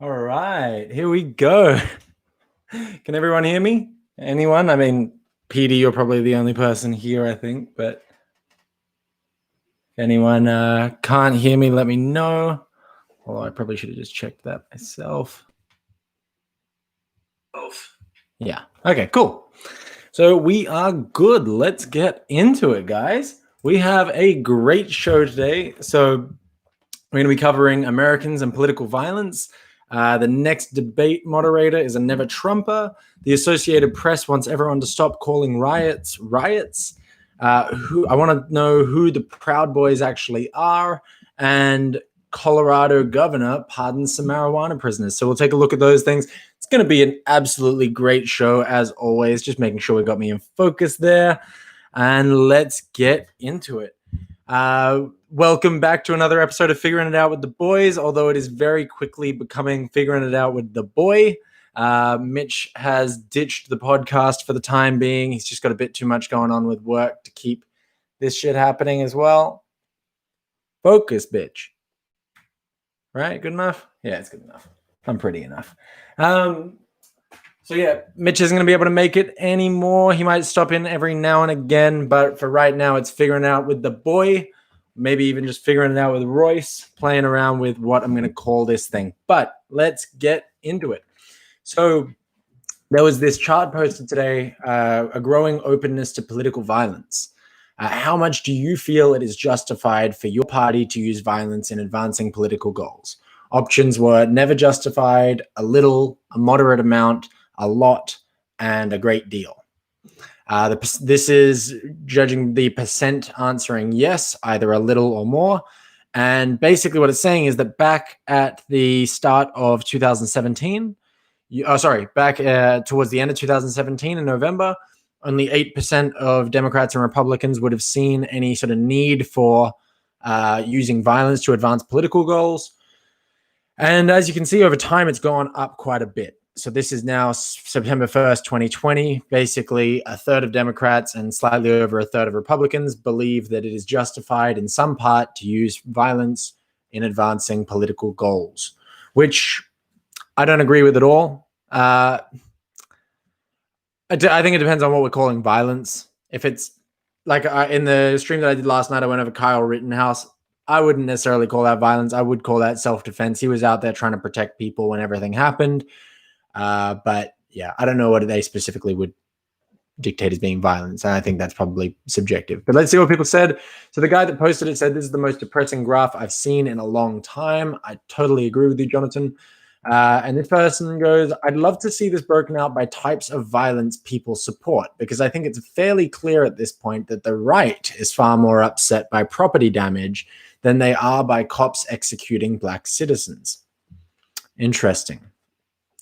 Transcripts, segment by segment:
All right, here we go. Can everyone hear me? Anyone? I mean, PD, you're probably the only person here, I think, but if anyone can't hear me, let me know. Although I probably should have just checked that myself. Yeah. Okay, cool. So we are good. Let's get into it, guys. We have a great show today. So we're going to be covering Americans and political violence. The Next Debate Moderator is a never Trumper. The Associated Press wants everyone to stop calling riots riots. I want to know who the Proud Boys actually are, and Colorado governor pardons some marijuana prisoners. So we'll take a look at those things. It's going to be an absolutely great show as always. Just making sure we got me in focus there, and let's get into it. Welcome back to another episode of Figuring It Out with the Boys, although it is very quickly becoming Figuring It Out with the Boy. Mitch has ditched the podcast for the time being. He's just got a bit too much going on with work to keep this shit happening as well. Focus, bitch. Right? Good enough? Yeah, it's good enough. I'm pretty enough. So yeah, Mitch isn't going to be able to make it anymore. He might stop in every now and again, but for right now, it's Figuring It Out with the Boy. Maybe even just figuring it out with Royce, playing around with what I'm going to call this thing. But let's get into it. So there was this chart posted today, a growing openness to political violence. How much do you feel it is justified for your party to use violence in advancing political goals? Options were never justified, a little, a moderate amount, a lot, and a great deal. This is judging the percent answering yes, either a little or more. And basically what it's saying is that back at the start of 2017, back towards the end of 2017 in November, only 8% of Democrats and Republicans would have seen any sort of need for using violence to advance political goals. And as you can see, over time, it's gone up quite a bit. So this is now September 1st, 2020. Basically, a third of Democrats and slightly over a third of Republicans believe that it is justified in some part to use violence in advancing political goals, which I don't agree with at all. I think it depends on what we're calling violence. If it's like in the stream that I did last night, I went over Kyle Rittenhouse. I wouldn't necessarily call that violence. I would call that self-defense. He was out there trying to protect people when everything happened. But yeah, I don't know what they specifically would dictate as being violence. And I think that's probably subjective. But let's see what people said. So the guy that posted it said, "This is the most depressing graph I've seen in a long time." I totally agree with you, Jonathan. And this person goes, "I'd love to see this broken out by types of violence people support, because I think it's fairly clear at this point that the right is far more upset by property damage than they are by cops executing black citizens." Interesting.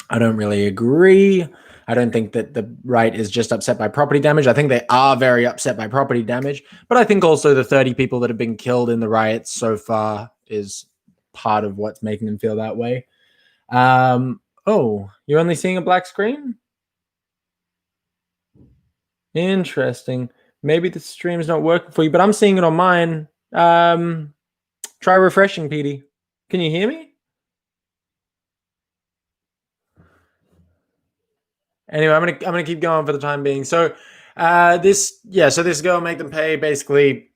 I don't really agree. I don't think that the right is just upset by property damage. I think they are very upset by property damage, but I think also the 30 people that have been killed in the riots so far is part of what's making them feel that way. Oh, you're only seeing a black screen? Interesting. Maybe the stream is not working for you, but I'm seeing it on mine. Try refreshing, PD. Can you hear me? Anyway, I'm gonna keep going for the time being. So this girl, make them pay, basically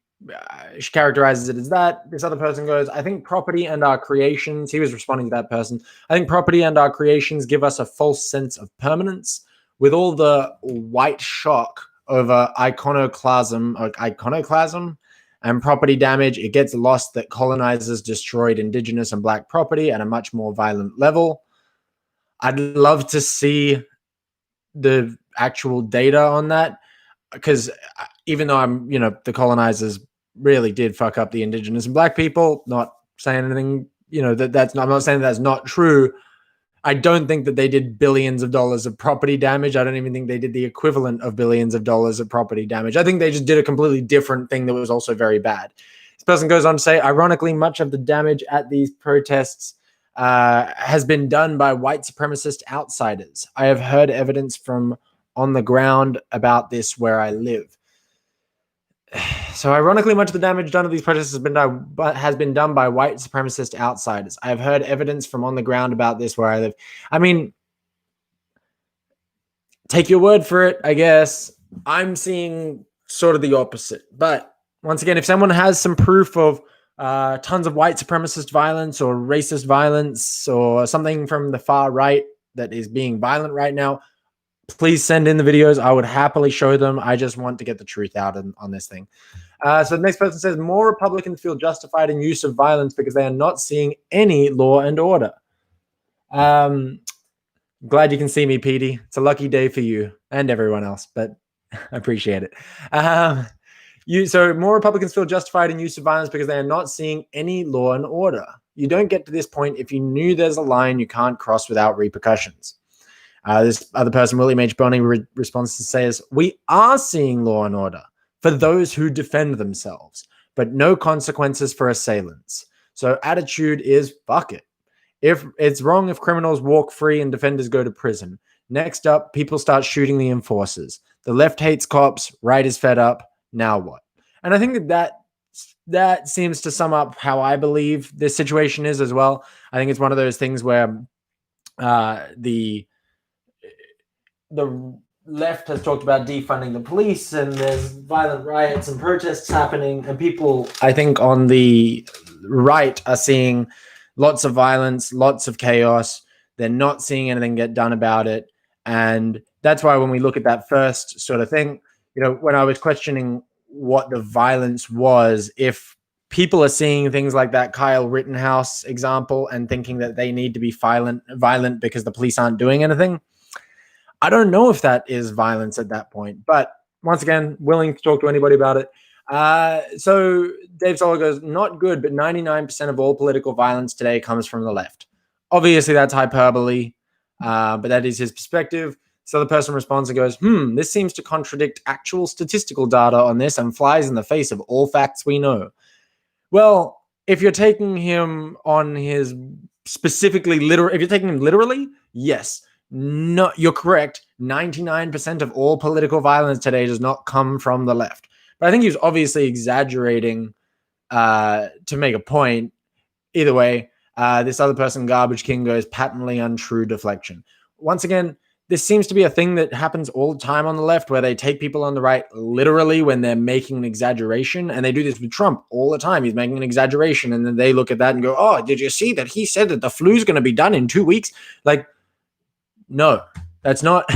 she characterizes it as that. This other person goes, "I think property and our creations," he was responding to that person, "I think property and our creations give us a false sense of permanence. With all the white shock over iconoclasm and property damage, it gets lost that colonizers destroyed indigenous and black property at a much more violent level." I'd love to see the actual data on that, because even though the colonizers really did fuck up the indigenous and black people, not saying anything, that's not, I'm not saying that's not true. I don't think that they did billions of dollars of property damage. I don't even think they did the equivalent of billions of dollars of property damage. I think they just did a completely different thing that was also very bad. This person goes on to say, "Ironically, much of the damage at these protests has been done by white supremacist outsiders. I have heard evidence from on the ground about this where I live." So ironically, much of the damage done to these protests has been done by white supremacist outsiders. I have heard evidence from on the ground about this where I live. I mean, take your word for it, I guess. I'm seeing sort of the opposite. But once again, if someone has some proof of tons of white supremacist violence or racist violence or something from the far right that is being violent right now, please send in the videos. I would happily show them. I just want to get the truth out on this thing. So the next person says, more Republicans feel justified in use of violence because they are not seeing any law and order. Glad you can see me, Petey. It's a lucky day for you and everyone else, but I appreciate it. So more Republicans feel justified in use of violence because they are not seeing any law and order. You don't get to this point if you knew there's a line you can't cross without repercussions. This other person, William H. Boney, responds to says, we are seeing law and order for those who defend themselves, but no consequences for assailants. So attitude is fuck it. If it's wrong if criminals walk free and defenders go to prison. Next up, people start shooting the enforcers. The left hates cops, right is fed up. Now what? And I think that seems to sum up how I believe this situation is as well. I think it's one of those things where the left has talked about defunding the police and there's violent riots and protests happening, and people, I think, on the right are seeing lots of violence, lots of chaos. They're not seeing anything get done about it. And that's why when we look at that first sort of thing, when I was questioning what the violence was, if people are seeing things like that Kyle Rittenhouse example and thinking that they need to be violent because the police aren't doing anything, I don't know if that is violence at that point. But once again, willing to talk to anybody about it. So Dave Solar goes, not good, but 99% of all political violence today comes from the left. Obviously, that's hyperbole, but that is his perspective. So the person responds and goes, this seems to contradict actual statistical data on this and flies in the face of all facts we know. Well, if you're taking him on his specifically literal, if you're taking him literally, yes. No, you're correct. 99% of all political violence today does not come from the left. But I think he was obviously exaggerating to make a point. Either way, this other person, Garbage King, goes patently untrue deflection. Once again, this seems to be a thing that happens all the time on the left, where they take people on the right literally when they're making an exaggeration. And they do this with Trump all the time. He's making an exaggeration. And then they look at that and go, oh, did you see that he said that the flu's going to be done in 2 weeks? Like, no, that's not.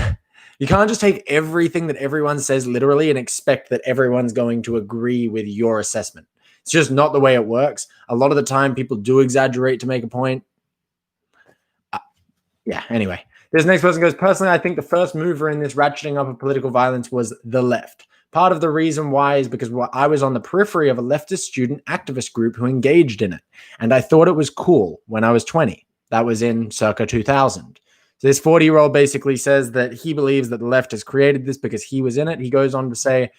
You can't just take everything that everyone says literally and expect that everyone's going to agree with your assessment. It's just not the way it works. A lot of the time, people do exaggerate to make a point. Anyway. This next person goes, personally, I think the first mover in this ratcheting up of political violence was the left. Part of the reason why is because I was on the periphery of a leftist student activist group who engaged in it. And I thought it was cool when I was 20. That was in circa 2000. So this 40-year-old basically says that he believes that the left has created this because he was in it. He goes on to say,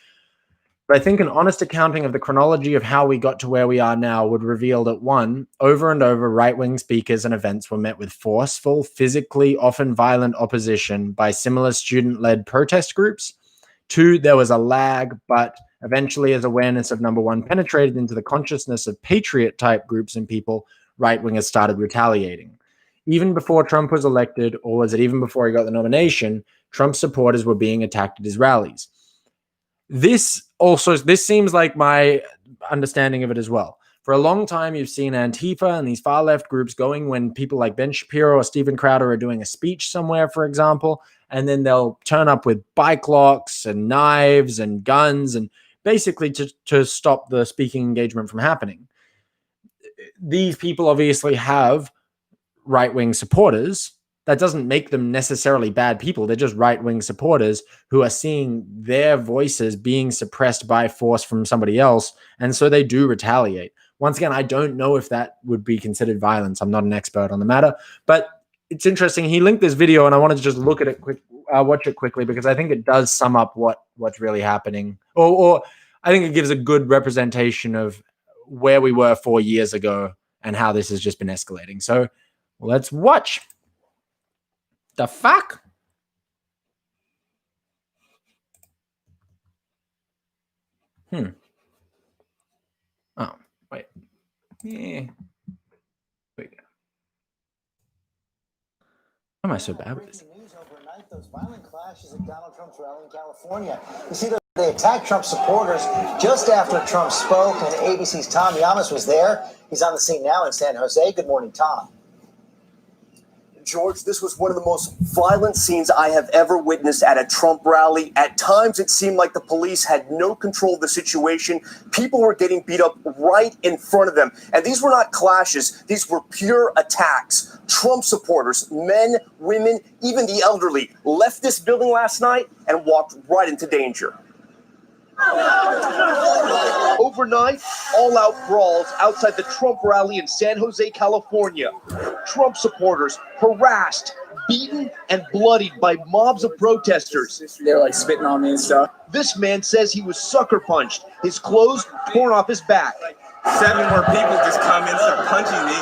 but I think an honest accounting of the chronology of how we got to where we are now would reveal that, one, over and over, right-wing speakers and events were met with forceful, physically, often violent opposition by similar student-led protest groups. Two, there was a lag, but eventually, as awareness of number one penetrated into the consciousness of patriot-type groups and people, right-wingers started retaliating. Even before Trump was elected, or was it even before he got the nomination, Trump supporters were being attacked at his rallies. This seems like my understanding of it as well. For a long time, you've seen Antifa and these far left groups going when people like Ben Shapiro or Steven Crowder are doing a speech somewhere, for example, and then they'll turn up with bike locks and knives and guns and basically to stop the speaking engagement from happening. These people obviously have right-wing supporters. That doesn't make them necessarily bad people. They're just right-wing supporters who are seeing their voices being suppressed by force from somebody else, and so they do retaliate. Once again, I don't know if that would be considered violence. I'm not an expert on the matter, but it's interesting. He linked this video, and I wanted to just look at it watch it quickly, because I think it does sum up what's really happening, or I think it gives a good representation of where we were 4 years ago and how this has just been escalating. So let's watch. The fuck? Wait. Yeah. Wait. Why am I so bad with this? Overnight, those violent clashes at Donald Trump's rally in California. You see, they attacked Trump supporters just after Trump spoke, and ABC's Tom Yamas was there. He's on the scene now in San Jose. Good morning, Tom. George, this was one of the most violent scenes I have ever witnessed at a Trump rally. At times, it seemed like the police had no control of the situation. People were getting beat up right in front of them. And these were not clashes. These were pure attacks. Trump supporters, men, women, even the elderly, left this building last night and walked right into danger. Overnight, all-out brawls outside the Trump rally in San Jose, California. Trump supporters harassed, beaten, and bloodied by mobs of protesters. They were like spitting on me and stuff. This man says he was sucker punched, his clothes torn off his back. 7 more people just come in, start punching me.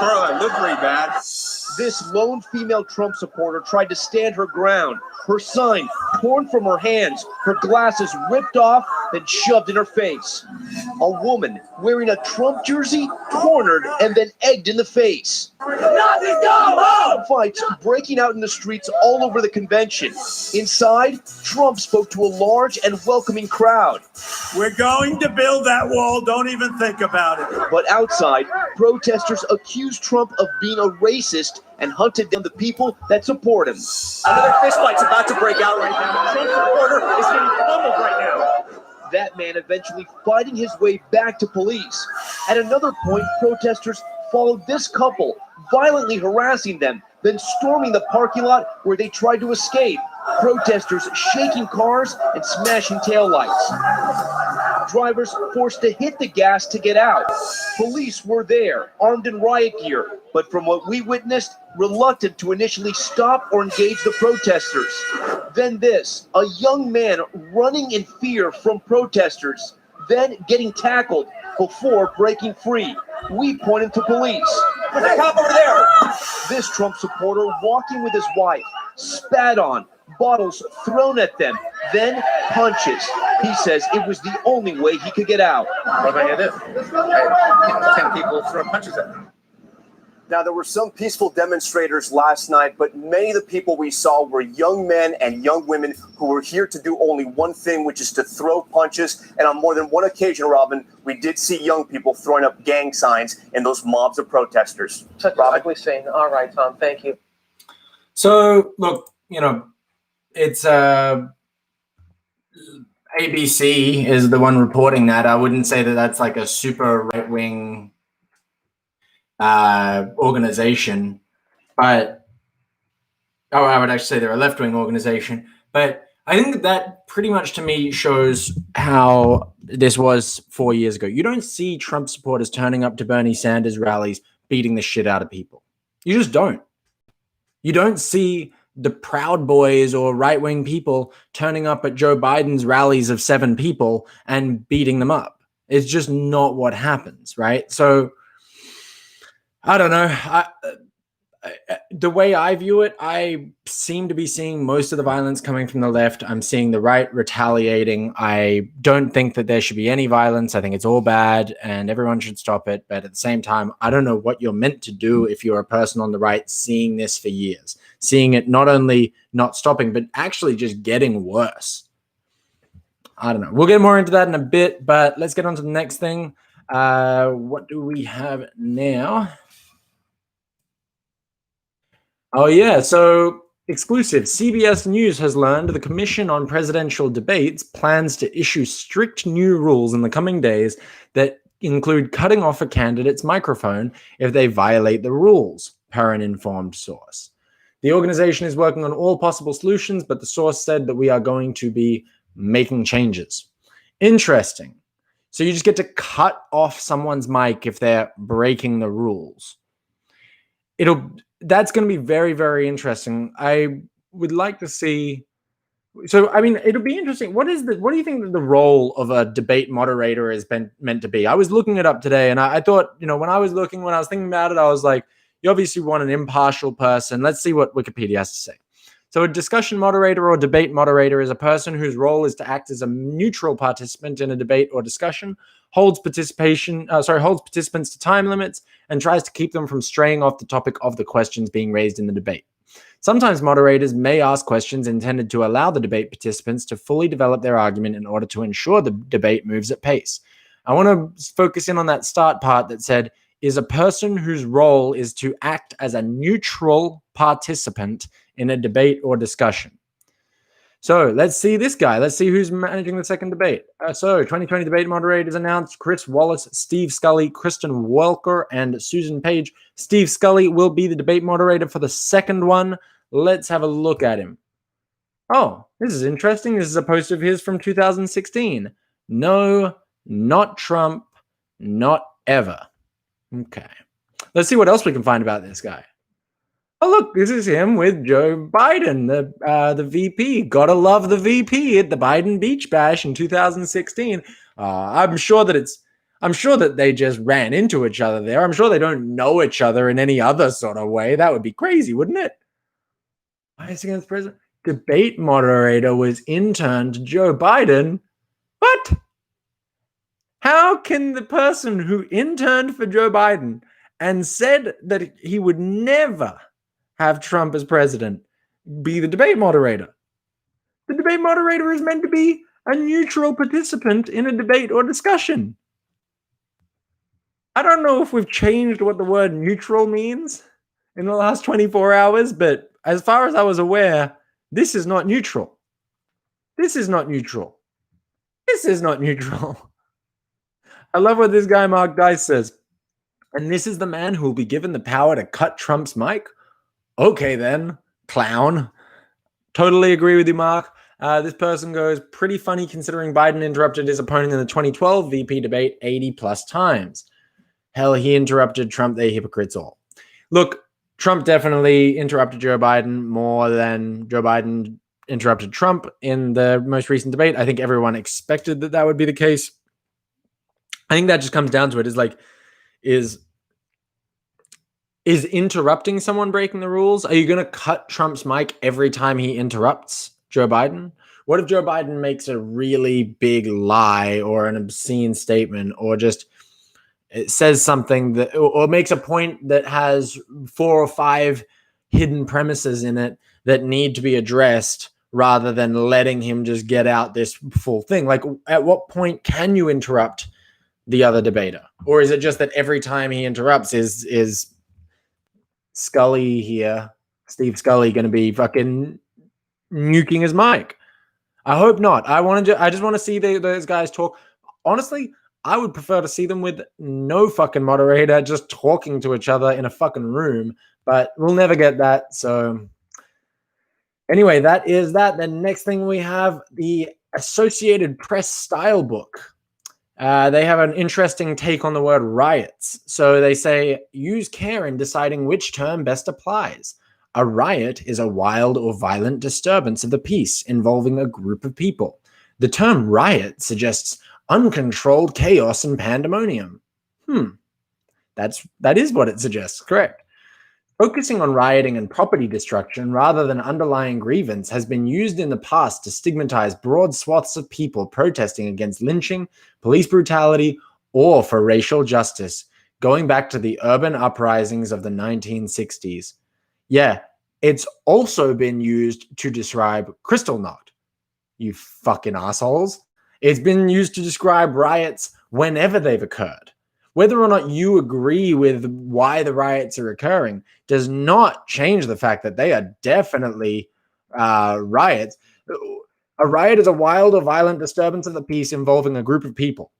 I look pretty bad. This lone female Trump supporter tried to stand her ground. Her sign torn from her hands, her glasses ripped off, then shoved in her face. A woman wearing a Trump jersey cornered and then egged in the face. Fights breaking out in the streets all over the convention. Inside, Trump spoke to a large and welcoming crowd. We're going to build that wall. Don't even think about it. But outside, protesters accused Trump of being a racist and hunted down the people that support him. Another fistfight's about to break out right now. Trump supporter is getting pummeled right now. That man eventually fighting his way back to police. At another point, protesters followed this couple, violently harassing them, then storming the parking lot where they tried to escape. Protesters shaking cars and smashing taillights. Drivers forced to hit the gas to get out. Police were there, armed in riot gear, but from what we witnessed, reluctant to initially stop or engage the protesters. Then this, a young man running in fear from protesters, then getting tackled before breaking free. We pointed to police. There's a cop over there. This Trump supporter walking with his wife, spat on, bottles thrown at them, then punches. He says it was the only way he could get out. What am I gonna do? I had 10 people throw punches at me. Now, there were some peaceful demonstrators last night, but many of the people we saw were young men and young women who were here to do only one thing, which is to throw punches. And on more than one occasion, Robin, we did see young people throwing up gang signs in those mobs of protesters. Such an ugly scene. All right, Tom, thank you. So, look, it's ABC is the one reporting that. I wouldn't say that that's like a super right-wing organization, but I would actually say they're a left-wing organization. But I think that pretty much to me shows how this was 4 years ago. You don't see Trump supporters turning up to Bernie Sanders rallies beating the shit out of people. You just don't. You don't see the Proud Boys or right-wing people turning up at Joe Biden's rallies of 7 people and beating them up. It's just not what happens, right? So I don't know. The way I view it, I seem to be seeing most of the violence coming from the left. I'm seeing the right retaliating. I don't think that there should be any violence. I think it's all bad and everyone should stop it. But at the same time, I don't know what you're meant to do if you're a person on the right seeing this for years, seeing it not only not stopping, but actually just getting worse. I don't know. We'll get more into that in a bit, but let's get on to the next thing. What do we have now? Oh, yeah. So exclusive. CBS News has learned the Commission on Presidential Debates plans to issue strict new rules in the coming days that include cutting off a candidate's microphone if they violate the rules, per an informed source. The organization is working on all possible solutions, but the source said that we are going to be making changes. Interesting. So you just get to cut off someone's mic if they're breaking the rules. That's going to be very, very interesting. I would like to see. So, I mean, it'll be interesting. What do you think that the role of a debate moderator is meant to be? I was looking it up today, and I thought, when I was thinking about it, I was like, you obviously want an impartial person. Let's see what Wikipedia has to say. So a discussion moderator or debate moderator is a person whose role is to act as a neutral participant in a debate or discussion, holds participants to time limits, and tries to keep them from straying off the topic of the questions being raised in the debate. Sometimes moderators may ask questions intended to allow the debate participants to fully develop their argument in order to ensure the debate moves at pace. I want to focus in on that start part that said, is a person whose role is to act as a neutral participant in a debate or discussion. So let's see this guy. Let's see who's managing the second debate. 2020 debate moderators announced: Chris Wallace, Steve Scully, Kristen Welker, and Susan Page. Steve Scully will be the debate moderator for the second one. Let's have a look at him. Oh, this is interesting. This is a post of his from 2016. No, not Trump, not ever. Okay. Let's see what else we can find about this guy. Oh, look, this is him with Joe Biden, the VP. Gotta love the VP at the Biden Beach Bash in 2016. I'm sure that they just ran into each other there. I'm sure they don't know each other in any other sort of way. That would be crazy, wouldn't it? Bias against president. Debate moderator was interned to Joe Biden. What? How can the person who interned for Joe Biden and said that he would never have Trump as president be the debate moderator? The debate moderator is meant to be a neutral participant in a debate or discussion. I don't know if we've changed what the word neutral means in the last 24 hours, but as far as I was aware, this is not neutral. This is not neutral. This is not neutral. I love what this guy, Mark Dice, says. And this is the man who will be given the power to cut Trump's mic? Okay, then, clown. Totally agree with you, Mark. This person goes, pretty funny considering Biden interrupted his opponent in the 2012 VP debate 80 plus times. Hell, he interrupted Trump. They hypocrites all. Look, Trump definitely interrupted Joe Biden more than Joe Biden interrupted Trump in the most recent debate. I think everyone expected that that would be the case. I think that just comes down to it, is interrupting someone breaking the rules? Are you going to cut Trump's mic every time he interrupts Joe Biden? What if Joe Biden makes a really big lie or an obscene statement, or just it says something that, or makes a point that has 4 or 5 hidden premises in it that need to be addressed, rather than letting him just get out this full thing? Like, at what point can you interrupt the other debater? Or is it just that every time he interrupts is Scully here, Steve Scully, going to be fucking nuking his mic? I hope not. I just want to see those guys talk. Honestly, I would prefer to see them with no fucking moderator, just talking to each other in a fucking room, but we'll never get that. So anyway, that is that. The next thing we have, the Associated Press style book. They have an interesting take on the word riots. So they say, use care in deciding which term best applies. A riot is a wild or violent disturbance of the peace involving a group of people. The term riot suggests uncontrolled chaos and pandemonium. That is what it suggests, correct. Focusing on rioting and property destruction rather than underlying grievance has been used in the past to stigmatize broad swaths of people protesting against lynching, police brutality, or for racial justice, going back to the urban uprisings of the 1960s. Yeah, it's also been used to describe Kristallnacht, you fucking assholes. It's been used to describe riots whenever they've occurred. Whether or not you agree with why the riots are occurring does not change the fact that they are definitely riots. A riot is a wild or violent disturbance of the peace involving a group of people.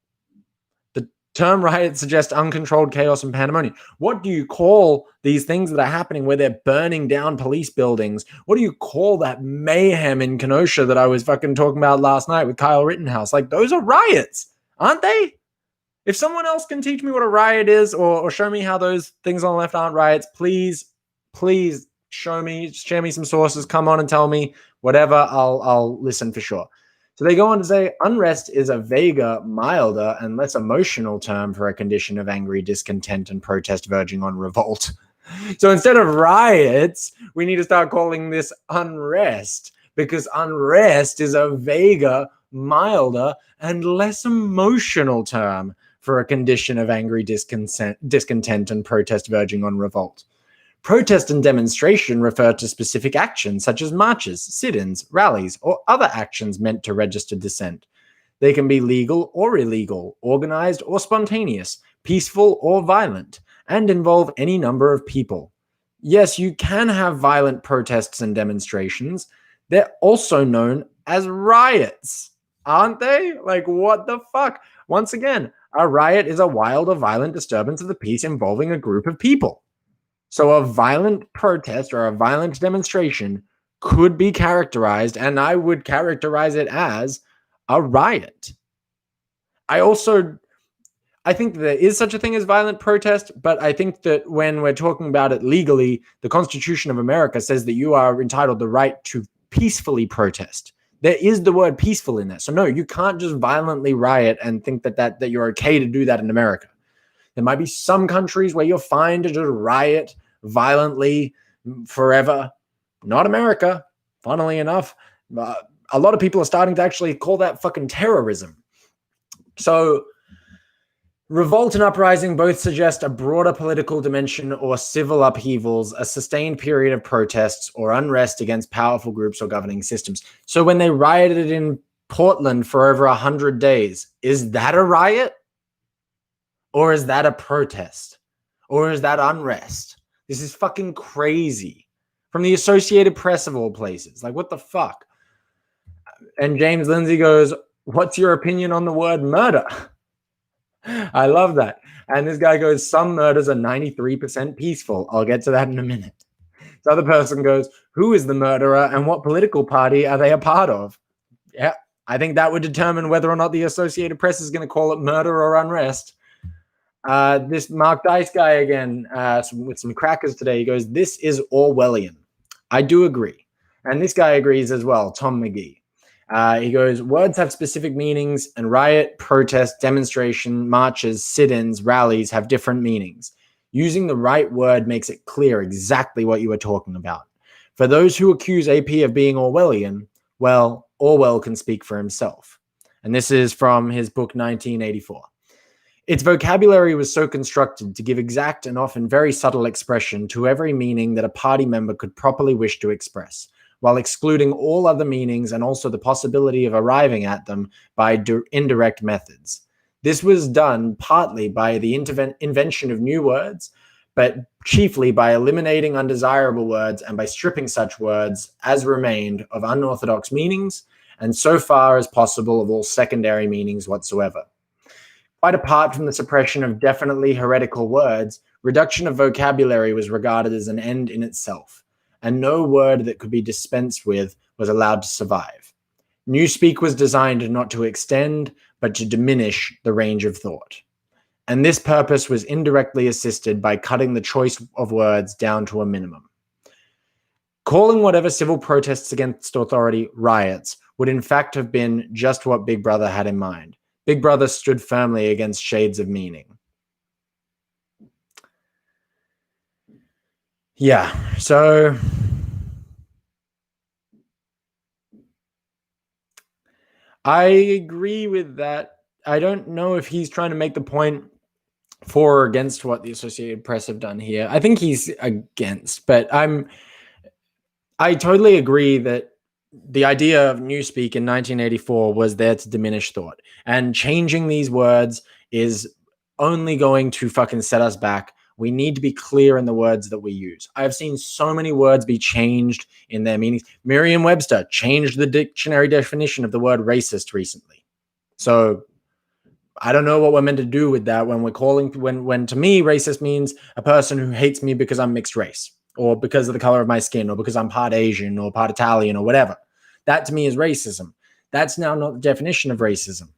The term riot suggests uncontrolled chaos and pandemonium. What do you call these things that are happening where they're burning down police buildings? What do you call that mayhem in Kenosha that I was fucking talking about last night with Kyle Rittenhouse? Like, those are riots, aren't they? If someone else can teach me what a riot is, or show me how those things on the left aren't riots, please show me, share me some sources, come on and tell me whatever, I'll listen for sure. So they go on to say, unrest is a vaguer, milder, and less emotional term for a condition of angry discontent and protest verging on revolt. So instead of riots, we need to start calling this unrest, because unrest is a vaguer, milder, and less emotional term for a condition of angry discontent and protest verging on revolt. Protest and demonstration refer to specific actions such as marches, sit-ins, rallies, or other actions meant to register dissent. They can be legal or illegal, organized or spontaneous, peaceful or violent, and involve any number of people. Yes, you can have violent protests and demonstrations. They're also known as riots, aren't they? Like, what the fuck? Once again, a riot is a wild or violent disturbance of the peace involving a group of people. So a violent protest or a violent demonstration could be characterized, and I would characterize it as a riot. I think there is such a thing as violent protest, but I think that when we're talking about it legally, the Constitution of America says that you are entitled the right to peacefully protest. There is the word peaceful in there. So no, you can't just violently riot and think that you're okay to do that in America. There might be some countries where you're fine to just riot violently forever. Not America, funnily enough. A lot of people are starting to actually call that fucking terrorism. So revolt and uprising both suggest a broader political dimension or civil upheavals, a sustained period of protests or unrest against powerful groups or governing systems. So when they rioted in Portland for over 100 days, is that a riot? Or is that a protest? Or is that unrest? This is fucking crazy. From the Associated Press of all places. Like, what the fuck? And James Lindsay goes, what's your opinion on the word murder? I love that. And this guy goes, some murders are 93% peaceful. I'll get to that in a minute. This other person goes, who is the murderer and what political party are they a part of? Yeah, I think that would determine whether or not the Associated Press is going to call it murder or unrest. This Mark Dice guy again, with some crackers today, he goes, this is Orwellian. I do agree. And this guy agrees as well, Tom McGee. He goes, words have specific meanings, and riot, protest, demonstration, marches, sit-ins, rallies have different meanings. Using the right word makes it clear exactly what you are talking about. For those who accuse AP of being Orwellian, well, Orwell can speak for himself. And this is from his book 1984. Its vocabulary was so constructed to give exact and often very subtle expression to every meaning that a party member could properly wish to express, while excluding all other meanings and also the possibility of arriving at them by indirect methods. This was done partly by the invention of new words, but chiefly by eliminating undesirable words and by stripping such words as remained of unorthodox meanings, and so far as possible of all secondary meanings whatsoever. Quite apart from the suppression of definitely heretical words, reduction of vocabulary was regarded as an end in itself, and no word that could be dispensed with was allowed to survive. Newspeak was designed not to extend, but to diminish the range of thought. And this purpose was indirectly assisted by cutting the choice of words down to a minimum. Calling whatever civil protests against authority riots would in fact have been just what Big Brother had in mind. Big Brother stood firmly against shades of meaning. Yeah, so I agree with that. I don't know if he's trying to make the point for or against what the Associated Press have done here. I think he's against, but I totally agree that the idea of Newspeak in 1984 was there to diminish thought, and changing these words is only going to fucking set us back. We need to be clear in the words that we use. I've seen so many words be changed in their meanings. Merriam-Webster changed the dictionary definition of the word racist recently. So I don't know what we're meant to do with that when we're calling, when to me, racist means a person who hates me because I'm mixed race, or because of the color of my skin, or because I'm part Asian or part Italian or whatever. That to me is racism. That's now not the definition of racism.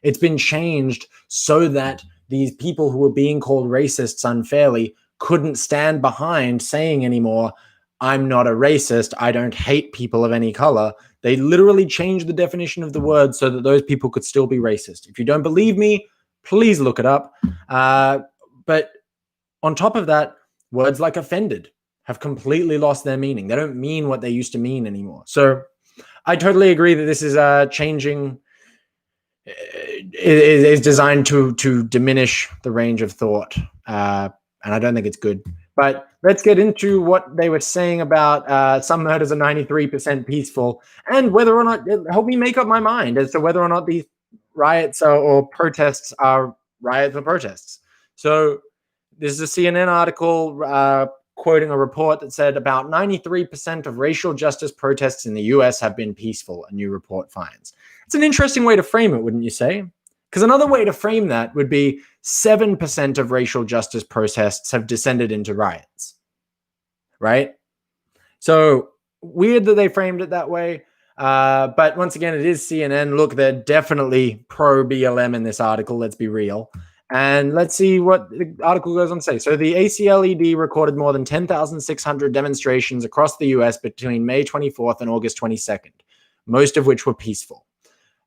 It's been changed so that these people who were being called racists unfairly couldn't stand behind saying anymore, I'm not a racist, I don't hate people of any color. They literally changed the definition of the word so that those people could still be racist. If you don't believe me, please look it up. But on top of that, Words like offended have completely lost their meaning. They don't mean what they used to mean anymore. So I totally agree that this is changing, is designed to diminish the range of thought. And I don't think it's good. But let's get into what they were saying about some murders are 93% peaceful, and whether or not, help me make up my mind as to whether or not these riots or protests are riots or protests. So this is a CNN article quoting a report that said about 93% of racial justice protests in the US have been peaceful, a new report finds. It's an interesting way to frame it, wouldn't you say? Because another way to frame that would be 7% of racial justice protests have descended into riots, right? So weird that they framed it that way. But once again, it is CNN. Look, they're definitely pro BLM in this article. Let's be real. And let's see what the article goes on to say. So the ACLED recorded more than 10,600 demonstrations across the US between May 24th and August 22nd, most of which were peaceful.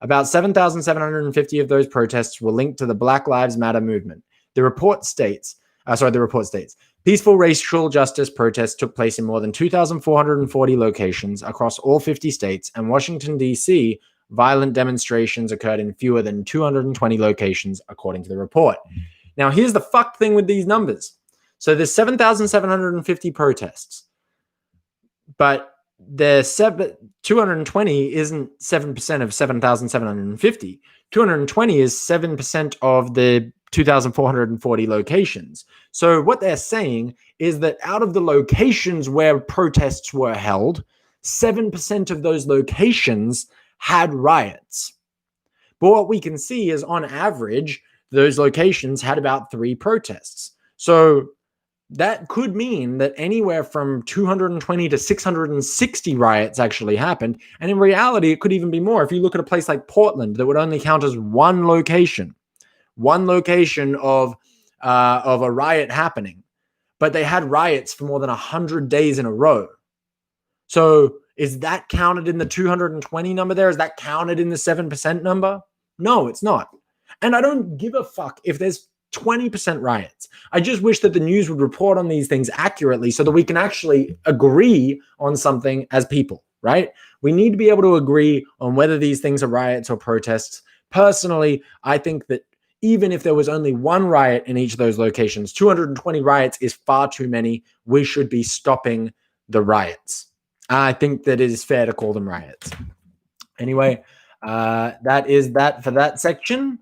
About 7,750 of those protests were linked to the Black Lives Matter movement. The report states, peaceful racial justice protests took place in more than 2,440 locations across all 50 states, and Washington, D.C., violent demonstrations occurred in fewer than 220 locations, according to the report. Now, here's the fucked thing with these numbers. So there's 7,750 protests, but the 220 isn't 7% of 7,750. 220 is 7% of the 2,440 locations. So what they're saying is that out of the locations where protests were held, 7% of those locations had riots. But what we can see is on average, those locations had about 3 protests. So that could mean that anywhere from 220 to 660 riots actually happened. And in reality, it could even be more. If you look at a place like Portland, that would only count as one location of a riot happening. But they had riots for more than 100 days in a row. So is that counted in the 220 number there? Is that counted in the 7% number? No, it's not. And I don't give a fuck if there's 20% riots. I just wish that the news would report on these things accurately so that we can actually agree on something as people, right? We need to be able to agree on whether these things are riots or protests. Personally, I think that even if there was only one riot in each of those locations, 220 riots is far too many. We should be stopping the riots. I think that it is fair to call them riots. Anyway, that is that for that section.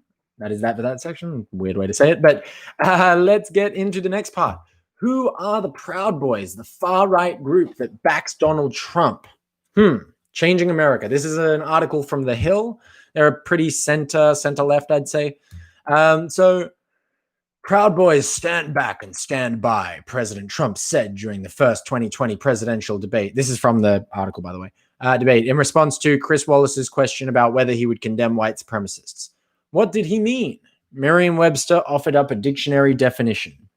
Weird way to say it, but let's get into the next part. Who are the Proud Boys, the far-right group that backs Donald Trump? Changing America. This is an article from The Hill. They're a pretty center-left, I'd say. So, Proud Boys stand back and stand by, President Trump said during the first 2020 presidential debate. This is from the article, by the way. Debate in response to Chris Wallace's question about whether he would condemn white supremacists. What did he mean? Merriam-Webster offered up a dictionary definition.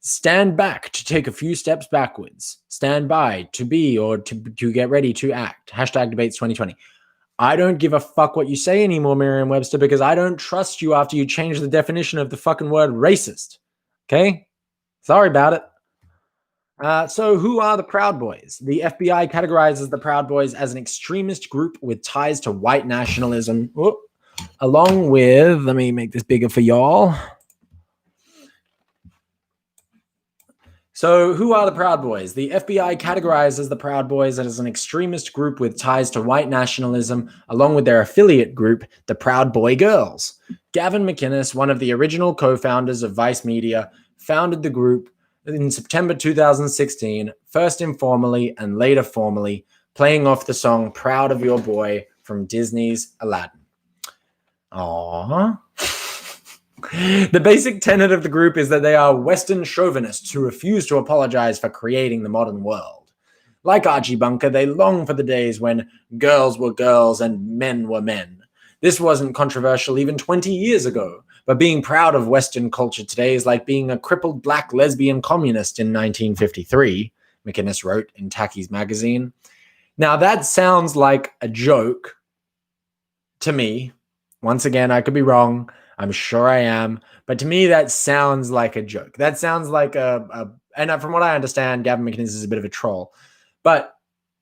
Stand back, to take a few steps backwards. Stand by, to be or to get ready to act. Hashtag debates 2020. I don't give a fuck what you say anymore, Merriam-Webster, because I don't trust you after you change the definition of the fucking word racist. Okay? Sorry about it. So who are the Proud Boys? The FBI categorizes the Proud Boys as an extremist group with ties to white nationalism. Along with, let me make this bigger for y'all. So who are the Proud Boys? The FBI categorizes the Proud Boys as an extremist group with ties to white nationalism, along with their affiliate group, the Proud Boy Girls. Gavin McInnes, one of the original co-founders of Vice Media, founded the group in September 2016, first informally and later formally, playing off the song Proud of Your Boy from Disney's Aladdin. Aww. The basic tenet of the group is that they are Western chauvinists who refuse to apologize for creating the modern world. Like Archie Bunker, they long for the days when girls were girls and men were men. This wasn't controversial even 20 years ago, but being proud of Western culture today is like being a crippled black lesbian communist in 1953, McInnes wrote in Tacky's magazine. Now that sounds like a joke to me. Once again, I could be wrong. I'm sure I am. But to me, that sounds like a joke. That sounds like and from what I understand, Gavin McInnes is a bit of a troll. But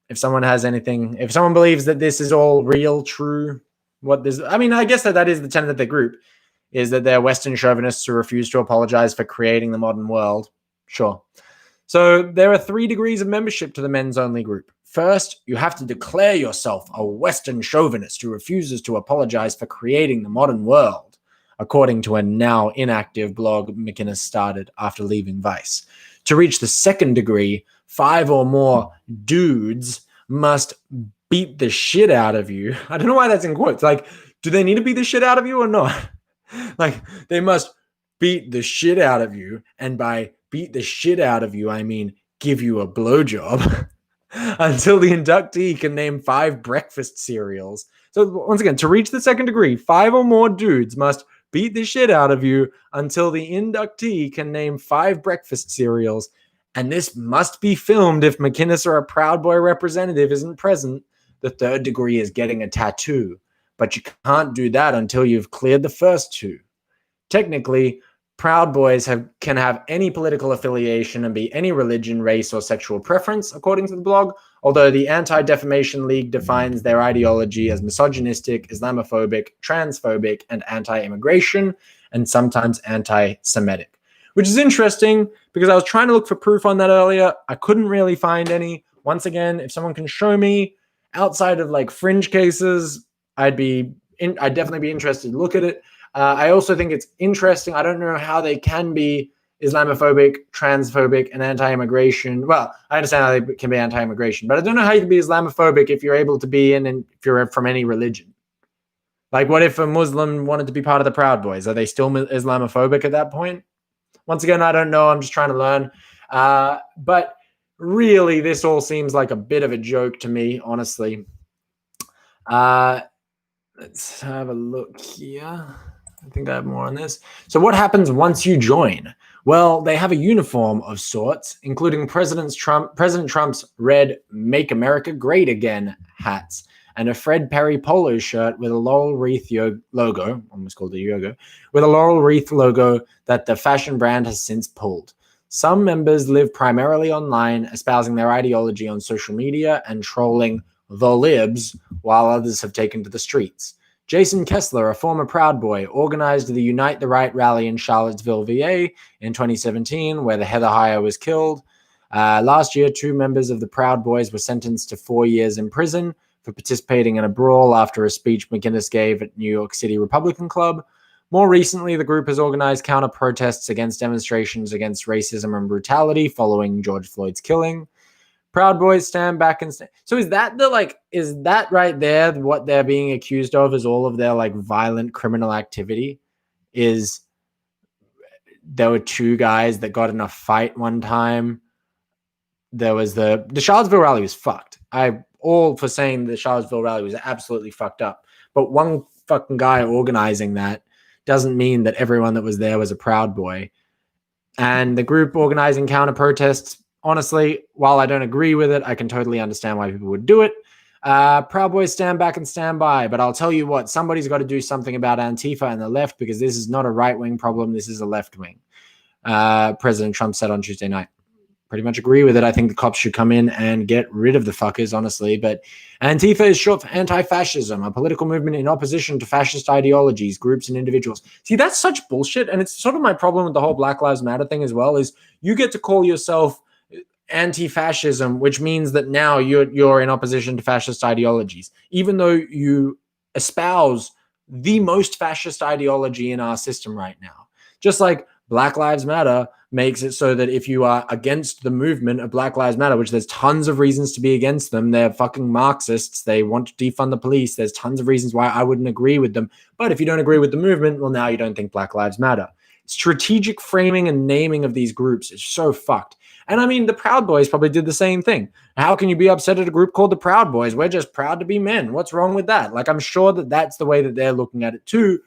if someone believes that this is all real, true, I guess that is the tenet of the group, is that they're Western chauvinists who refuse to apologize for creating the modern world. Sure. So there are 3 degrees of membership to the men's only group. First, you have to declare yourself a Western chauvinist who refuses to apologize for creating the modern world, according to a now inactive blog McInnes started after leaving Vice. To reach the 2nd degree, 5 or more dudes must beat the shit out of you. I don't know why that's in quotes. Like, do they need to beat the shit out of you or not? Like, they must beat the shit out of you. And by beat the shit out of you, I mean give you a blowjob until the inductee can name 5 breakfast cereals. So once again, to reach the 2nd degree, 5 or more dudes must beat the shit out of you until the inductee can name 5 breakfast cereals. And this must be filmed if McInnes or a Proud Boy representative isn't present. The 3rd degree is getting a tattoo, but you can't do that until you've cleared the first 2. Technically, Proud Boys can have any political affiliation and be any religion, race, or sexual preference, according to the blog, although the Anti-Defamation League defines their ideology as misogynistic, Islamophobic, transphobic, and anti-immigration, and sometimes anti-Semitic. Which is interesting, because I was trying to look for proof on that earlier. I couldn't really find any. Once again, if someone can show me outside of like fringe cases, I'd definitely be interested to look at it. I also think it's interesting. I don't know how they can be Islamophobic, transphobic, and anti-immigration. Well, I understand how they can be anti-immigration, but I don't know how you can be Islamophobic if you're able to be in and if you're from any religion. Like, what if a Muslim wanted to be part of the Proud Boys? Are they still Islamophobic at that point? Once again, I don't know. I'm just trying to learn. But really, this all seems like a bit of a joke to me, honestly. Let's have a look here. I think I have more on this. So what happens once you join? Well, they have a uniform of sorts, including President Trump's red Make America Great Again hats and a Fred Perry polo shirt with a laurel wreath logo, almost called a yoga, with a laurel wreath logo that the fashion brand has since pulled. Some members live primarily online, espousing their ideology on social media and trolling the libs, while others have taken to the streets. Jason Kessler, a former Proud Boy, organized the Unite the Right rally in Charlottesville, VA in 2017, where the Heather Heyer was killed. Last year, 2 members of the Proud Boys were sentenced to 4 years in prison for participating in a brawl after a speech McInnes gave at New York City Republican Club. More recently, the group has organized counter-protests against demonstrations against racism and brutality following George Floyd's killing. Proud Boys stand back and stand. So is that right there what they're being accused of, is all of their like violent criminal activity? Is there were 2 guys that got in a fight one time. There was the Charlottesville rally was fucked. I'm all for saying the Charlottesville rally was absolutely fucked up. But one fucking guy organizing that doesn't mean that everyone that was there was a Proud Boy. And the group organizing counter protests, honestly, while I don't agree with it, I can totally understand why people would do it. Proud Boys stand back and stand by. But I'll tell you what, somebody's got to do something about Antifa and the left, because this is not a right-wing problem. This is a left-wing. President Trump said on Tuesday night. Pretty much agree with it. I think the cops should come in and get rid of the fuckers, honestly. But Antifa is short for anti-fascism, a political movement in opposition to fascist ideologies, groups, and individuals. See, that's such bullshit. And it's sort of my problem with the whole Black Lives Matter thing as well, is you get to call yourself anti-fascism, which means that now you're in opposition to fascist ideologies, even though you espouse the most fascist ideology in our system right now. Just like Black Lives Matter makes it so that if you are against the movement of Black Lives Matter, which there's tons of reasons to be against them, they're fucking Marxists, they want to defund the police, there's tons of reasons why I wouldn't agree with them. But if you don't agree with the movement, well, now you don't think Black Lives Matter. Strategic framing and naming of these groups is so fucked. And I mean, the Proud Boys probably did the same thing. How can you be upset at a group called the Proud Boys? We're just proud to be men. What's wrong with that? Like, I'm sure that that's the way that they're looking at it too.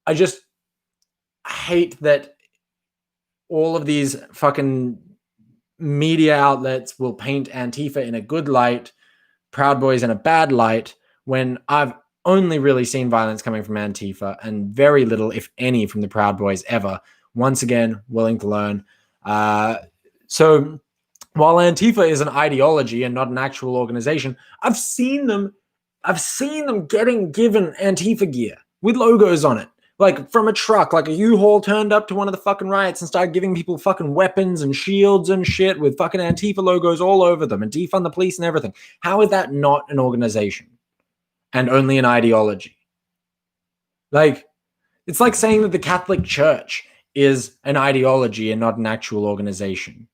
I just hate that all of these fucking media outlets will paint Antifa in a good light, Proud Boys in a bad light, when I've only really seen violence coming from Antifa and very little, if any, from the Proud Boys ever. Once again, willing to learn. So while Antifa is an ideology and not an actual organization, I've seen them getting given Antifa gear with logos on it. Like from a truck, like a U-Haul turned up to one of the fucking riots and started giving people fucking weapons and shields and shit with fucking Antifa logos all over them and defund the police and everything. How is that not an organization and only an ideology? Like, it's like saying that the Catholic Church is an ideology and not an actual organization.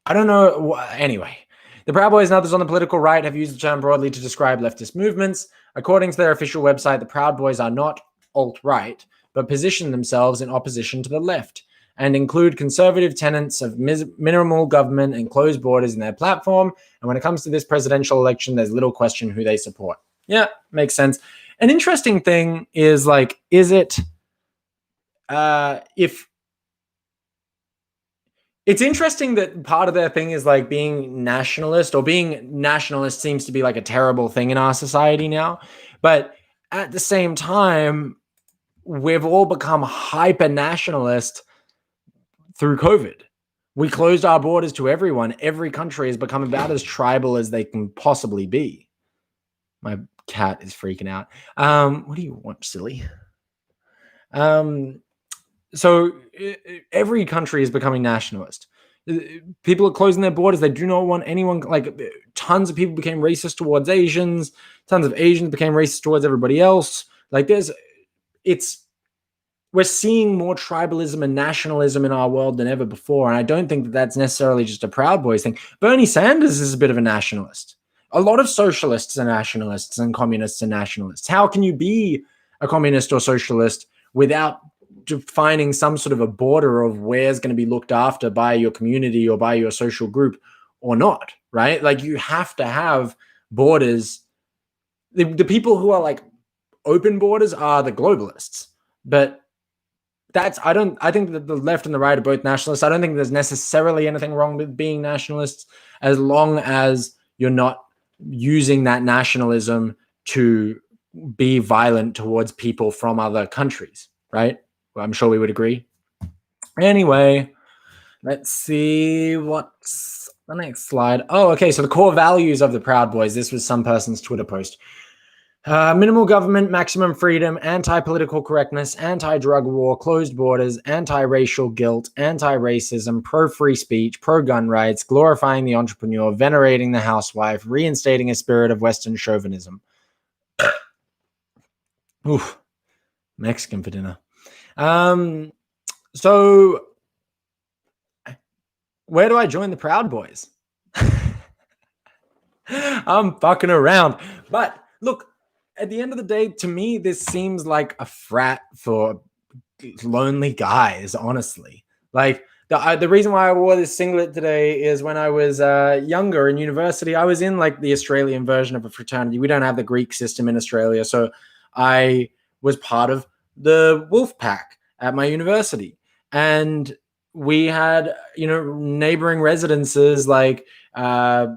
I don't know. Anyway, the Proud Boys and others on the political right have used the term broadly to describe leftist movements. According to their official website, the Proud Boys are not alt-right, but position themselves in opposition to the left and include conservative tenets of minimal government and closed borders in their platform. And when it comes to this presidential election, there's little question who they support. Yeah, makes sense. An interesting thing is like, is it if it's interesting that part of their thing is like being nationalist, or being nationalist seems to be like a terrible thing in our society now. But at the same time, we've all become hyper nationalist through COVID. We closed our borders to everyone. Every country has become about as tribal as they can possibly be. My cat is freaking out. What do you want, silly? So every country is becoming nationalist. People are closing their borders. They do not want anyone, like tons of people became racist towards Asians. Tons of Asians became racist towards everybody else. Like we're seeing more tribalism and nationalism in our world than ever before. And I don't think that that's necessarily just a Proud Boys thing. Bernie Sanders is a bit of a nationalist. A lot of socialists are nationalists and communists are nationalists. How can you be a communist or socialist without defining some sort of a border of where's going to be looked after by your community or by your social group or not, right? Like you have to have borders. The people who are like open borders are the globalists, but I think that the left and the right are both nationalists. I don't think there's necessarily anything wrong with being nationalists as long as you're not using that nationalism to be violent towards people from other countries, right? Well, I'm sure we would agree. Anyway, let's see what's the next slide. Oh, okay. So the core values of the Proud Boys. This was some person's Twitter post. Minimal government, maximum freedom, anti-political correctness, anti-drug war, closed borders, anti-racial guilt, anti-racism, pro-free speech, pro-gun rights, glorifying the entrepreneur, venerating the housewife, reinstating a spirit of Western chauvinism. Oof. Mexican for dinner. So where do I join the Proud Boys? I'm fucking around. But look, at the end of the day, to me, this seems like a frat for lonely guys, honestly. Like, the reason why I wore this singlet today is when I was younger in university, I was in like the Australian version of a fraternity. We don't have the Greek system in Australia. So I was part of the Wolf Pack at my university. And we had, neighboring residences like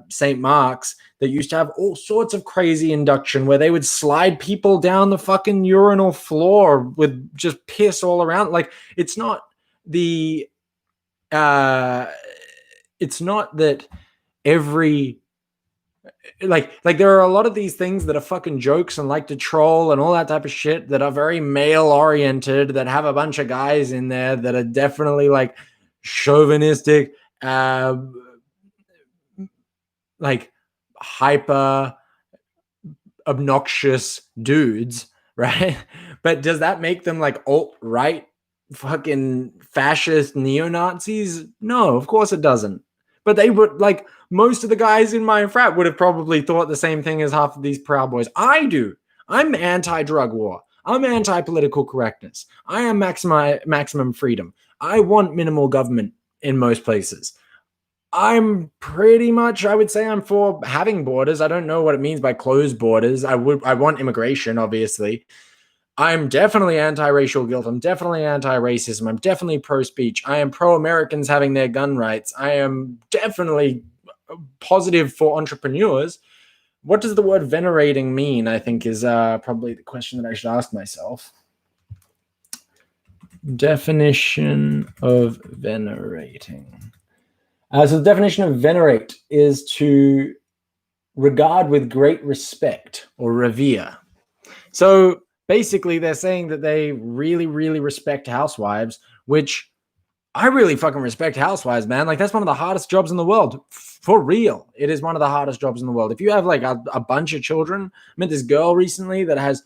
St. Mark's that used to have all sorts of crazy induction where they would slide people down the fucking urinal floor with just piss all around. Like, it's not that every like there are a lot of these things that are fucking jokes and like to troll and all that type of shit that are very male oriented, that have a bunch of guys in there that are definitely like chauvinistic, like hyper obnoxious dudes, right? But does that make them like alt-right fucking fascist neo-Nazis? No, of course it doesn't. But they would, like, most of the guys in my frat would have probably thought the same thing as half of these Proud Boys. I do. I'm anti-drug war. I'm anti-political correctness. I am maximum freedom. I want minimal government in most places. I'm pretty much, I would say I'm for having borders. I don't know what it means by closed borders. I want immigration, obviously. I'm definitely anti-racial guilt. I'm definitely anti-racism. I'm definitely pro-speech. I am pro-Americans having their gun rights. I am definitely positive for entrepreneurs. what does the word venerating mean? I think is probably the question that I should ask myself. Definition of venerating. So the definition of venerate is to regard with great respect or revere. So basically, they're saying that they really, really respect housewives, which I really fucking respect housewives, man. Like, that's one of the hardest jobs in the world. For real. It is one of the hardest jobs in the world. If you have like a bunch of children, I met this girl recently that has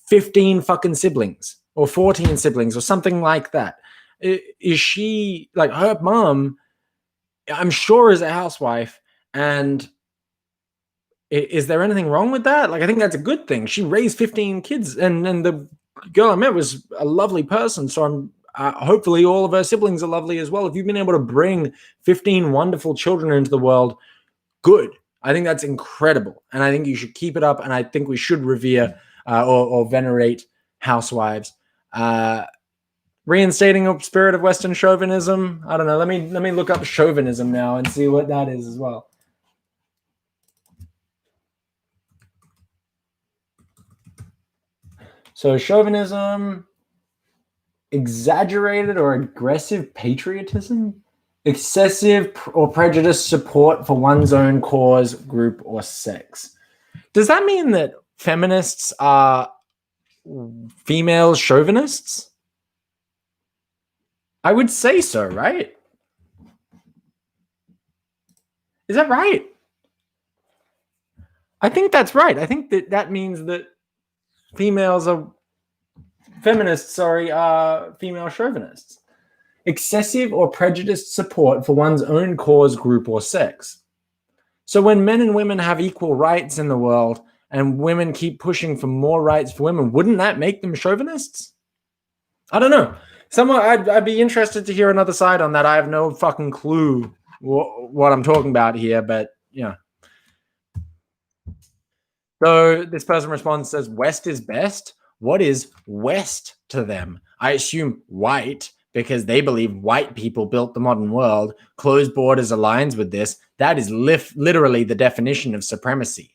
15 fucking siblings or 14 siblings or something like that. Is she like, her mom, I'm sure, is a housewife, and is there anything wrong with that? Like, I think that's a good thing. She raised 15 kids, and the girl I met was a lovely person. So I'm hopefully all of her siblings are lovely as well. If you've been able to bring 15 wonderful children into the world, good. I think that's incredible, and I think you should keep it up. And I think we should revere or venerate housewives. Reinstating a spirit of Western chauvinism. I don't know. Let me look up chauvinism now and see what that is as well. So chauvinism, exaggerated or aggressive patriotism, excessive or prejudiced support for one's own cause, group, or sex. Does that mean that feminists are female chauvinists? I would say so, right? Is that right? I think that's right. I think that means that feminists are female chauvinists. Excessive or prejudiced support for one's own cause, group, or sex. So when men and women have equal rights in the world and women keep pushing for more rights for women, wouldn't that make them chauvinists? I don't know. I'd be interested to hear another side on that. I have no fucking clue what I'm talking about here, but yeah. So this person responds, says, West is best. What is West to them? I assume white, because they believe white people built the modern world. Closed borders aligns with this. That is literally the definition of supremacy.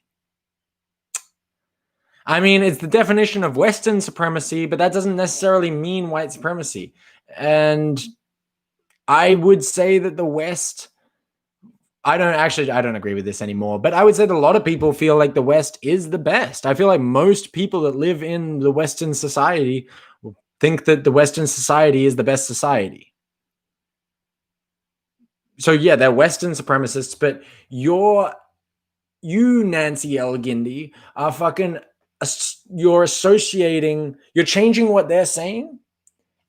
I mean, it's the definition of Western supremacy, but that doesn't necessarily mean white supremacy. And I would say that the West... I don't agree with this anymore, but I would say that a lot of people feel like the West is the best. I feel like most people that live in the Western society think that the Western society is the best society. So yeah, they're Western supremacists, but you, Nancy Elgindy, are fucking, you're changing what they're saying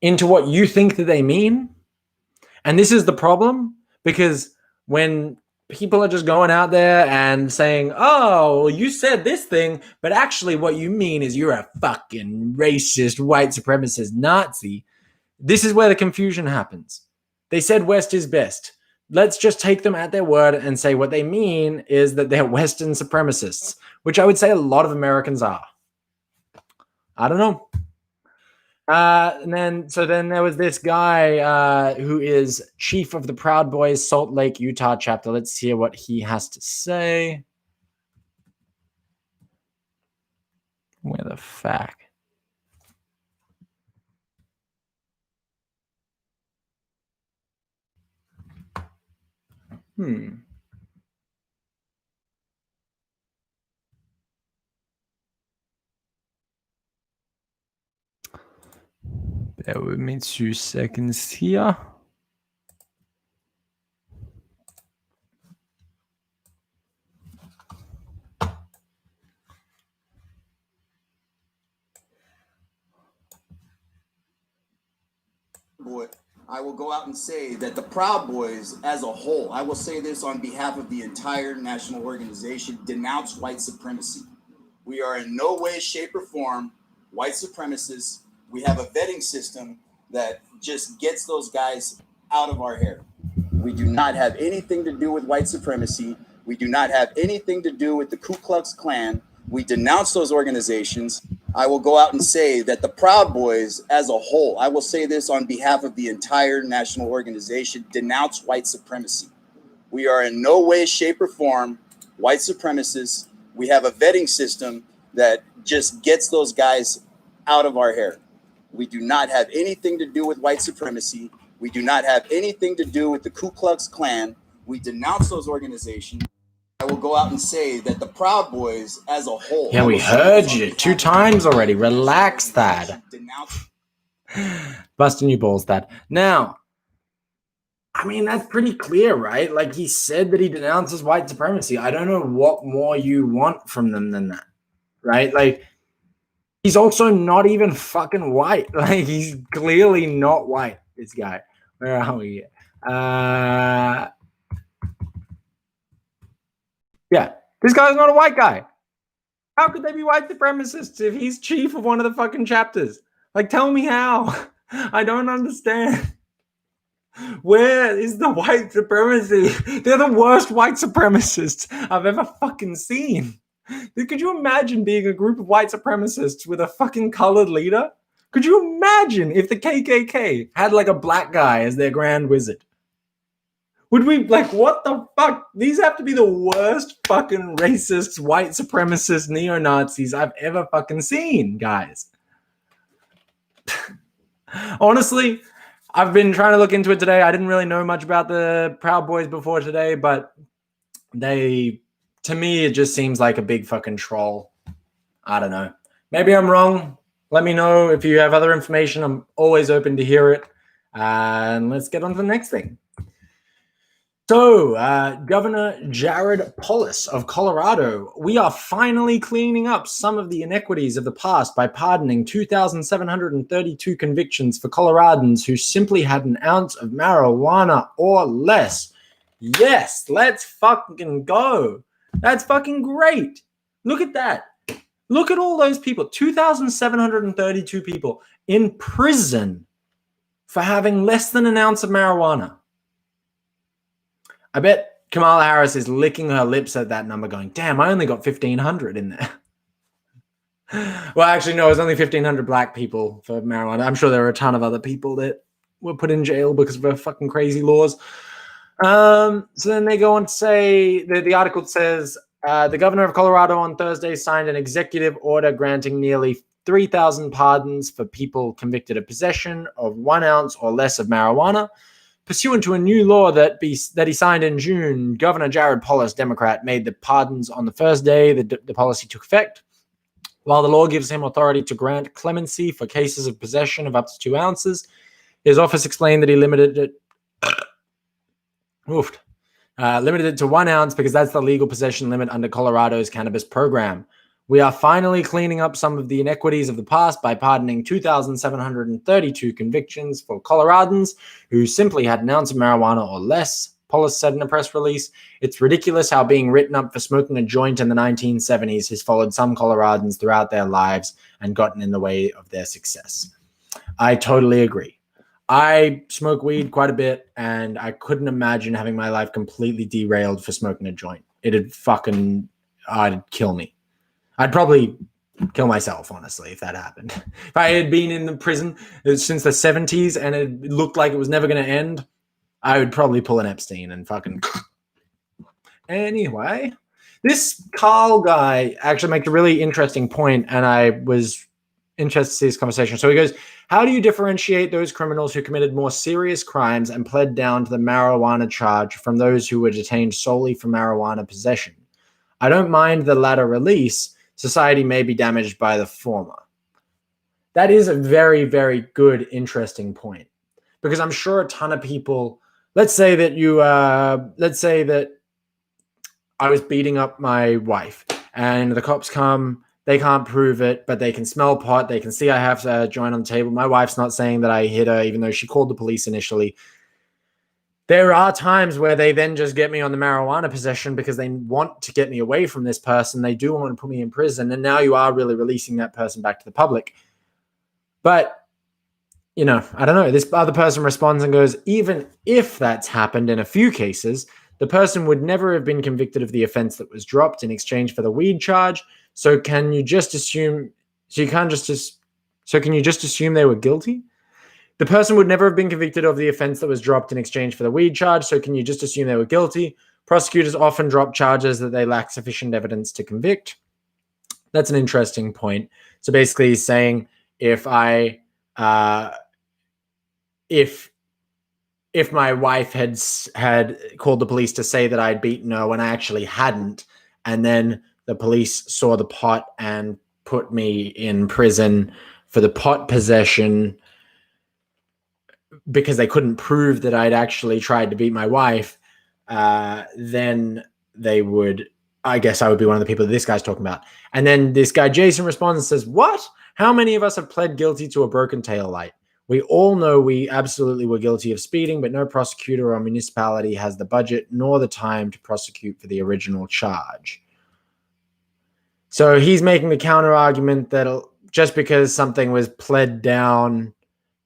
into what you think that they mean. And this is the problem, because when people are just going out there and saying, oh, you said this thing, but actually what you mean is you're a fucking racist, white supremacist Nazi, this is where the confusion happens. They said West is best. Let's just take them at their word and say what they mean is that they're Western supremacists, which I would say a lot of Americans are. I don't know. And then there was this guy who is chief of the Proud Boys Salt Lake, Utah chapter. Let's hear what he has to say. Where the fuck? Bear with me 2 seconds here. Boy, I will go out and say that the Proud Boys as a whole, I will say this on behalf of the entire national organization, denounce white supremacy. We are in no way, shape, or form white supremacists. We have a vetting system that just gets those guys out of our hair. We do not have anything to do with white supremacy. We do not have anything to do with the Ku Klux Klan. We denounce those organizations. I will go out and say that the Proud Boys as a whole, I will say this on behalf of the entire national organization, denounce white supremacy. We are in no way, shape, or form white supremacists. We have a vetting system that just gets those guys out of our hair. We do not have anything to do with white supremacy. We do not have anything to do with the Ku Klux Klan. We denounce those organizations. I will go out and say that the Proud Boys as a whole. Yeah, we heard you 2 times already. Relax, Thad. Busting your balls, Thad. Now, I mean, that's pretty clear, right? Like, he said that he denounces white supremacy. I don't know what more you want from them than that, right? Like, he's also not even fucking white. Like, he's clearly not white, this guy. Where are we? Yeah, this guy's not a white guy. How could they be white supremacists if he's chief of one of the fucking chapters? Like, tell me how. I don't understand. Where is the white supremacy? They're the worst white supremacists I've ever fucking seen. Could you imagine being a group of white supremacists with a fucking colored leader? Could you imagine if the KKK had like a black guy as their grand wizard? Would we, like, what the fuck? These have to be the worst fucking racists, white supremacists, neo-Nazis I've ever fucking seen, guys. Honestly, I've been trying to look into it today. I didn't really know much about the Proud Boys before today, but to me, it just seems like a big fucking troll. I don't know. Maybe I'm wrong. Let me know if you have other information. I'm always open to hear it. And let's get on to the next thing. So, Governor Jared Polis of Colorado, we are finally cleaning up some of the inequities of the past by pardoning 2,732 convictions for Coloradans who simply had an ounce of marijuana or less. Yes, let's fucking go. That's fucking great. Look at that. Look at all those people. 2,732 people in prison for having less than an ounce of marijuana. I bet Kamala Harris is licking her lips at that number going, damn, I only got 1,500 in there. Well, actually, no, it was only 1,500 black people for marijuana. I'm sure there are a ton of other people that were put in jail because of her fucking crazy laws. So then they go on to say, the article says, the governor of Colorado on Thursday signed an executive order granting nearly 3,000 pardons for people convicted of possession of 1 ounce or less of marijuana. Pursuant to a new law that he signed in June, Governor Jared Polis, Democrat, made the pardons on the first day the policy took effect. While the law gives him authority to grant clemency for cases of possession of up to 2 ounces, his office explained that he limited it to 1 ounce because that's the legal possession limit under Colorado's cannabis program. We are finally cleaning up some of the inequities of the past by pardoning 2,732 convictions for Coloradans who simply had an ounce of marijuana or less, Polis said in a press release. It's ridiculous how being written up for smoking a joint in the 1970s has followed some Coloradans throughout their lives and gotten in the way of their success. I totally agree. I smoke weed quite a bit, and I couldn't imagine having my life completely derailed for smoking a joint. It'd kill me. I'd probably kill myself, honestly, if that happened. If I had been in the prison since the 70s and it looked like it was never going to end, I would probably pull an Epstein and fucking... Anyway, this Carl guy actually makes a really interesting point, and I was interested to see this conversation. So he goes, how do you differentiate those criminals who committed more serious crimes and pled down to the marijuana charge from those who were detained solely for marijuana possession? I don't mind the latter release. Society may be damaged by the former. That is a very, very good, interesting point. Because I'm sure a ton of people, let's say that I was beating up my wife and the cops come, they can't prove it, but they can smell pot. They can see I have a joint on the table. My wife's not saying that I hit her, even though she called the police initially. There are times where they then just get me on the marijuana possession because they want to get me away from this person. They do want to put me in prison. And now you are really releasing that person back to the public. But, I don't know. This other person responds and goes, even if that's happened in a few cases, the person would never have been convicted of the offense that was dropped in exchange for the weed charge. So can you just assume they were guilty? The person would never have been convicted of the offense that was dropped in exchange for the weed charge, so can you just assume they were guilty? prosecutors often drop charges that they lack sufficient evidence to convict. That's an interesting point. So basically he's saying if my wife had called the police to say that I'd beaten her when I actually hadn't, and then the police saw the pot and put me in prison for the pot possession because they couldn't prove that I'd actually tried to beat my wife, then they would, I guess I would be one of the people that this guy's talking about. And then this guy, Jason, responds and says, what? How many of us have pled guilty to a broken tail light? We all know we absolutely were guilty of speeding, but no prosecutor or municipality has the budget nor the time to prosecute for the original charge. So he's making the counter argument that just because something was pled down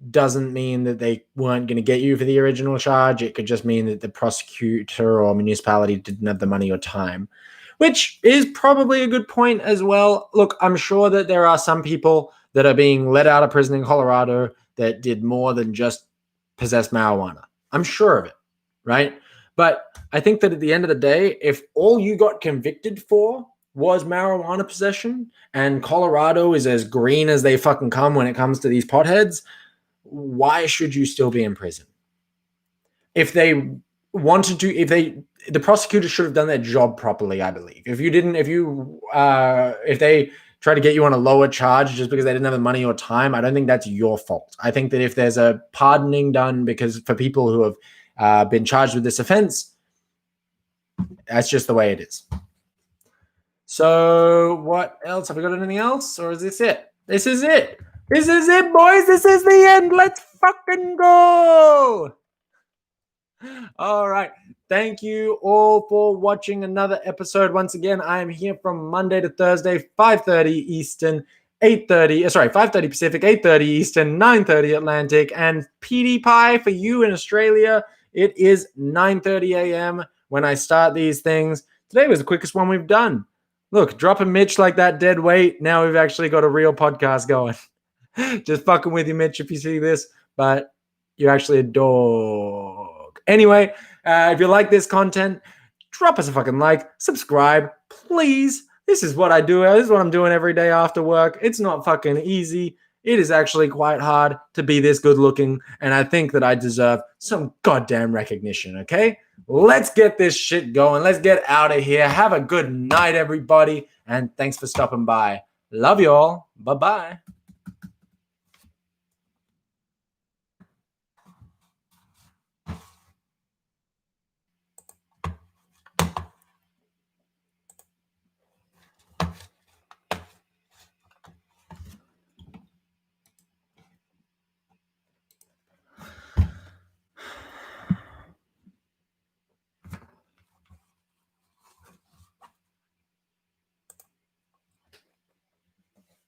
doesn't mean that they weren't going to get you for the original charge. It could just mean that the prosecutor or municipality didn't have the money or time, which is probably a good point as well. Look, I'm sure that there are some people that are being let out of prison in Colorado that did more than just possess marijuana. I'm sure of it, right? But I think that at the end of the day, if all you got convicted for was marijuana possession and Colorado is as green as they fucking come when it comes to these potheads, why should you still be in prison? If they wanted to, the prosecutor should have done their job properly, I believe. If they try to get you on a lower charge just because they didn't have the money or time, I don't think that's your fault. I think that if there's a pardoning done for people who have been charged with this offense, that's just the way it is. So what else? Have we got anything else? Or is this it? This is it. This is it, boys. This is the end. Let's fucking go. All right. Thank you all for watching another episode. Once again, I am here from Monday to Thursday, 5:30 Eastern, 5:30 Pacific, 8:30 Eastern, 9:30 Atlantic, and PewDiePie for you in Australia. It is 9:30 a.m. when I start these things. Today was the quickest one we've done. Look, dropping Mitch like that dead weight. Now we've actually got a real podcast going. Just fucking with you, Mitch, if you see this, but you're actually a dog. Anyway, if you like this content, drop us a fucking like, subscribe, please. This is what I do. This is what I'm doing every day after work. It's not fucking easy. It is actually quite hard to be this good looking, and I think that I deserve some goddamn recognition, okay? Let's get this shit going. Let's get out of here. Have a good night, everybody, and thanks for stopping by. Love you all. Bye-bye.